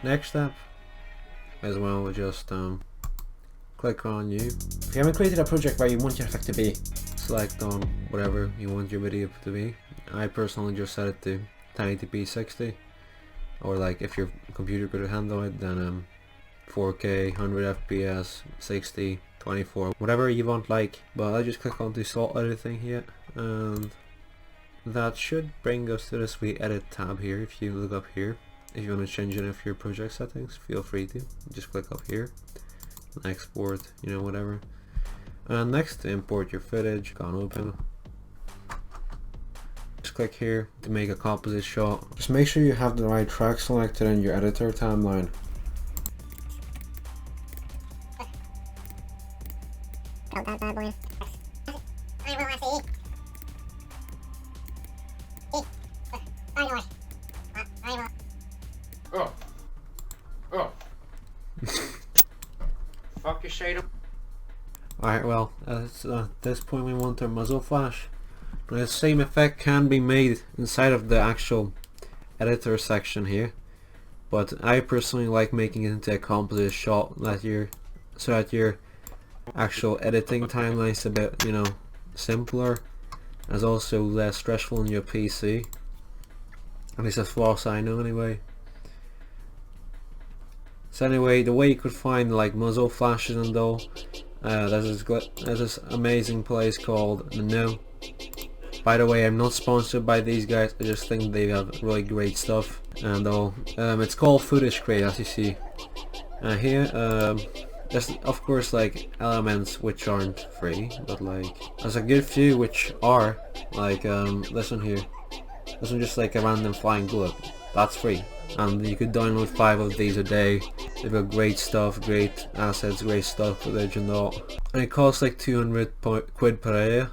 Next step as well, we just click on new. If you haven't created a project where you want your effect to be, select on whatever you want your video to be. I personally just set it to 1080p 60, or like if your computer could handle it, then 4K, 100 FPS, 60, 24, whatever you want like. But I just click on to start editing here, and that should bring us to this wee edit tab here. If you look up here, if you want to change any of your project settings, feel free to just click up here and export, you know, whatever. And next, to import your footage, go on open. Just click here to make a composite shot. Just make sure you have the right track selected in your editor timeline. Fuck your shade. Alright, well, at this point we want our muzzle flash. Now the same effect can be made inside of the actual editor section here, but I personally like making it into a composite shot so that your actual editing timeline is a bit, you know, simpler, and is also less stressful on your PC. At least as far as I know anyway. So anyway, the way you could find like muzzle flashes and all, there's this amazing place called µ. By the way, I'm not sponsored by these guys, I just think they have really great stuff and all. It's called Footage Crate, as you see. Here, there's of course like elements which aren't free, but like there's a good few which are, like this one here. This one just like a random flying bullet, that's free. And you could download 5 of these a day. They've got great stuff, great assets, great stuff, footage and all. And it costs like 200 quid per area.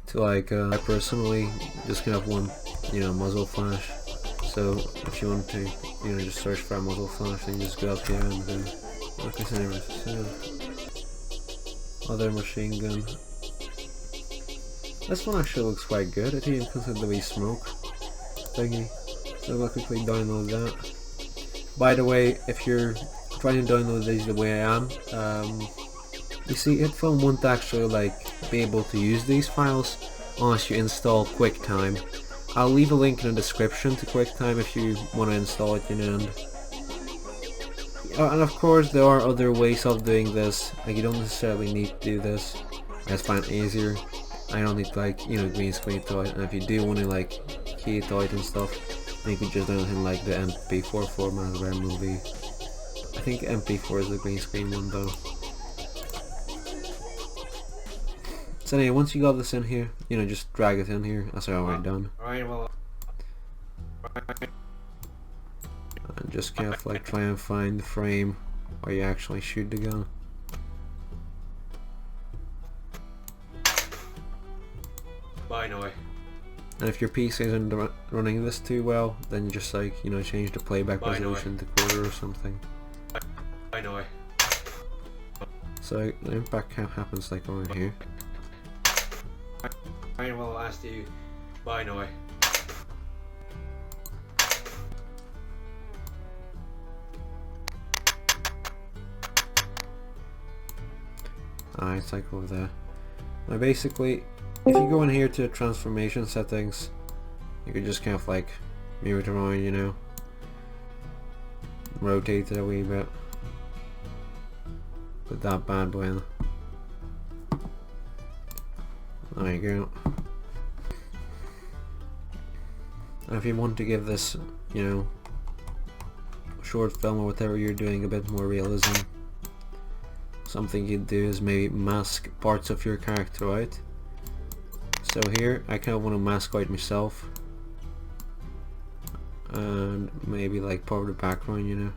To like, I personally just kind of want, you know, muzzle flash. So if you want to, you know, just search for a muzzle flash, then you just go up here and then other machine gun. This one actually looks quite good. It even comes with the wee smoke thingy. So I'll quickly download that. By the way, if you're trying to download these the way I am, you see HITFILM won't actually like be able to use these files unless you install QuickTime. I'll leave a link in the description to QuickTime if you want to install it, you know. And of course there are other ways of doing this. Like you don't necessarily need to do this. I just find it easier. I don't need like, you know, green screen to it. And if you do want to like key it out and stuff, you could just download in like the MP4 format of a movie. I think MP4 is the green screen one though. So anyway, once you got this in here, you know, just drag it in here as I already done. And just kind of like try and find the frame where you actually shoot the gun. And if your PC isn't running this too well, then you just like, you know, change the playback resolution to quarter or something. So the impact cam happens like over here. I will ask you. Bye now. It's like over there. Now basically, if you go in here to transformation settings, you could just kind of like move it around, you know, rotate it a wee bit. Put that bad boy in. There you go. And if you want to give this, you know, short film or whatever you're doing a bit more realism, something you'd do is maybe mask parts of your character out. So here I kind of want to mask out myself and maybe like part of the background, you know.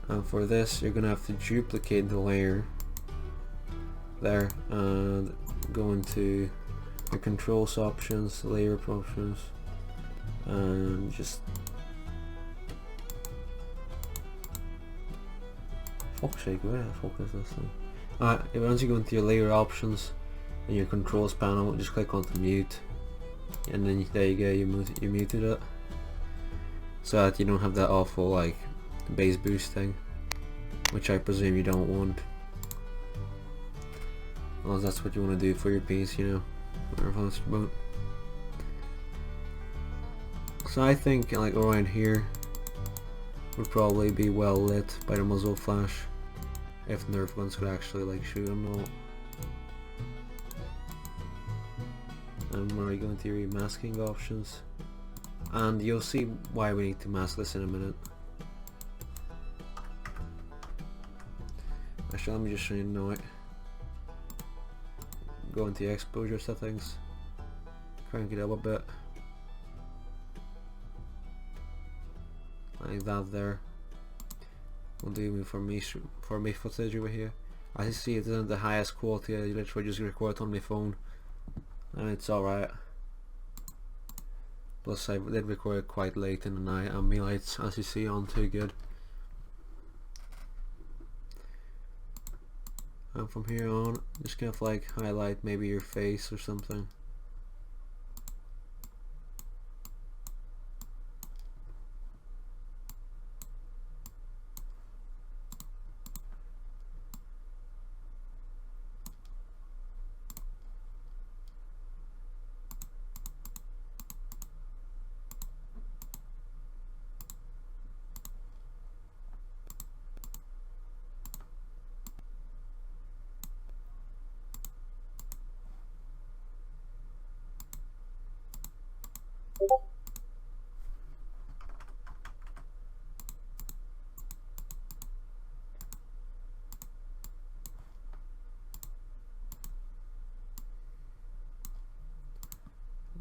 And for this you're gonna have to duplicate the layer there and go into your controls options, layer options, and just fuck's sake, where the fuck is this thing? Once you go into your layer options and your controls panel, just click on to mute, and then there you go, you muted it, so that you don't have that awful like bass boosting, which I presume you don't want. Unless that's what you want to do for your piece, you know, whatever that's about. So I think like around here would probably be well lit by the muzzle flash, if Nerf guns could actually like shoot them all. And when I go into your masking options, and you'll see why we need to mask this in a minute. Actually, let me just show you now. Go into exposure settings, crank it up a bit, like that there. Will do me for me footage over here. As you see, it isn't the highest quality. I literally just record on my phone, and it's alright. Plus, I did record it quite late in the night, and my lights, as you see, aren't too good. And from here on, just kind of like highlight maybe your face or something.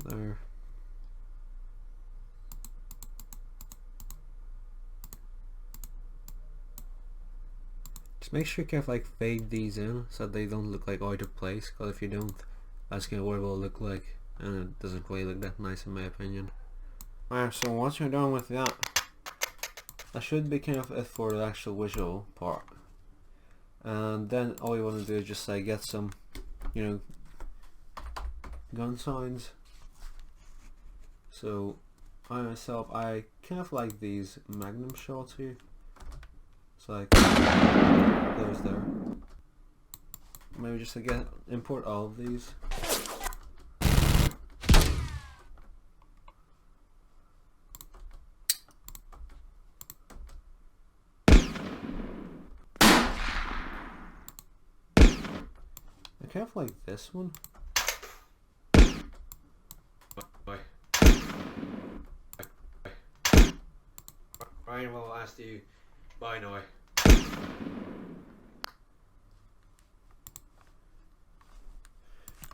There. Just make sure you kind of like fade these in so they don't look like out of place, because if you don't, that's kind of what it will look like, and it doesn't really look that nice in my opinion. Alright, so once you're done with that should be kind of it for the actual visual part. And then all you want to do is just like get some, you know, gun signs. So I myself, I kind of like these magnum shots here. So like those there. Maybe just to import all of these. I kind of like this one. Ryan will ask you bye now.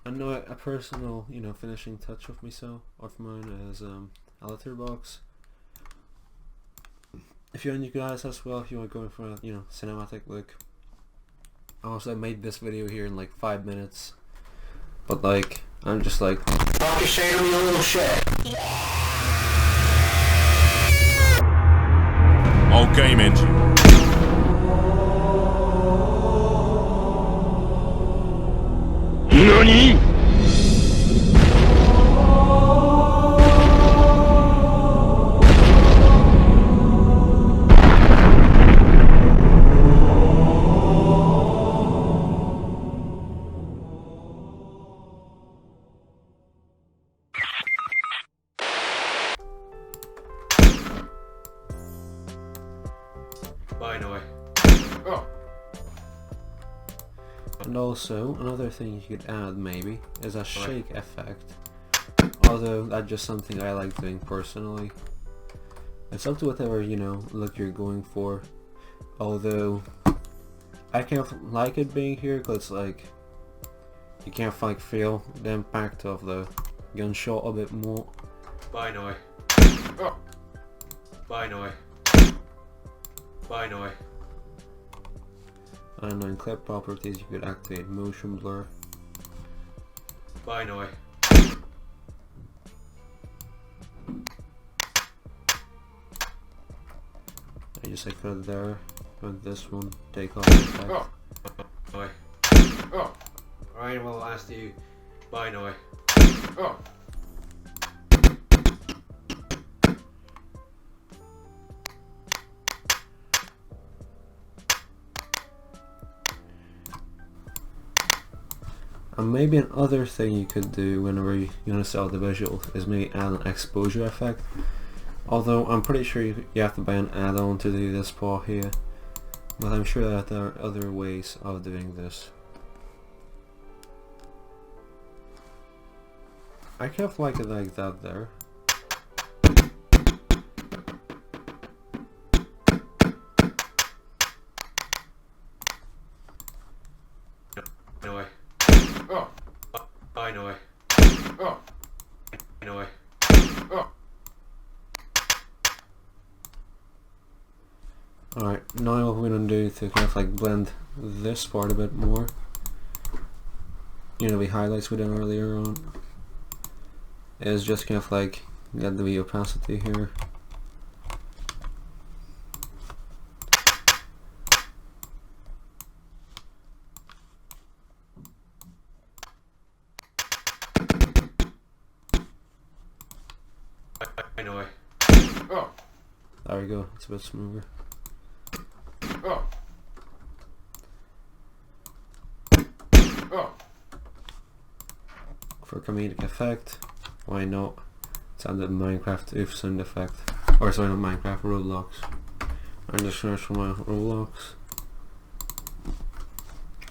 And now a personal, you know, finishing touch of myself, of mine, is a letterbox. If you're on you guys as well, if you want to go for a, you know, cinematic look. Also, I made this video here in like 5 minutes, but like I'm just like, fuck your shit, you little shit. All game engine. NANI?! Bye now. Oh. And also, another thing you could add maybe is a shake effect. Although that's just something I like doing personally. It's up to whatever, you know, look you're going for. Although I kind of like it being here because like you can like feel the impact of the gunshot a bit more. Bye now. Oh. Bye now. Bye now. And in clip properties you could activate motion blur. Bye now. I just like put it there, put this one, take off the effect. Oh. Bye. Oh. Ryan will ask you bye now. Oh. And maybe another thing you could do whenever you want to sell the visual is maybe add an exposure effect. Although I'm pretty sure you have to buy an add-on to do this part here. But I'm sure that there are other ways of doing this. I kind of like it like that there. Anyway. Oh. I know. Oh. Anyway. Oh. Alright, now what we're gonna do to kind of like blend this part a bit more. You know, the highlights we did earlier on. Is just kind of like get the opacity here. Anyway. Oh. There we go, it's a bit smoother. Oh. Oh. For comedic effect, why not? It's added Minecraft UF sound effect. Or sorry, not Minecraft, Roblox. I'm just search for my Roblox.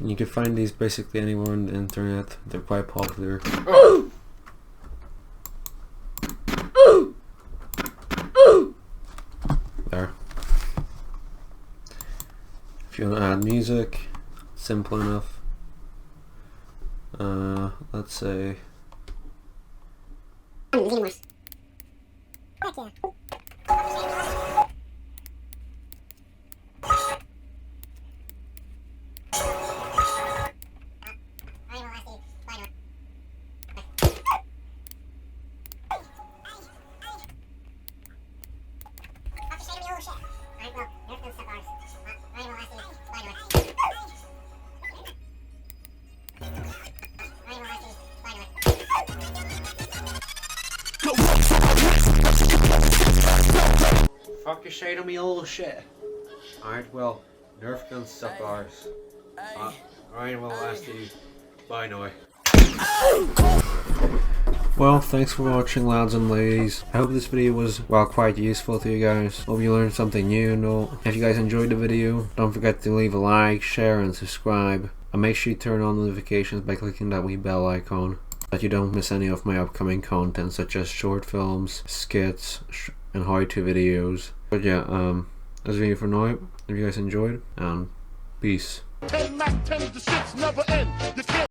And you can find these basically anywhere on the internet. They're quite popular. Oh. There. If you want to add music, simple enough. Let's say. Fuck your shade on me old shit. Alright, well, Nerf gun stuff ours. Alright, well, I'll ask you. Bye now. Well, thanks for watching, lads and ladies. I hope this video was, well, quite useful to you guys. Hope you learned something new and all. If you guys enjoyed the video, don't forget to leave a like, share and subscribe. And make sure you turn on notifications by clicking that wee bell icon, so that you don't miss any of my upcoming content such as short films, skits, and how-to videos. But yeah, that's the video for now. If you guys enjoyed, and peace. 10 Mac 10s, the shits never end. You can't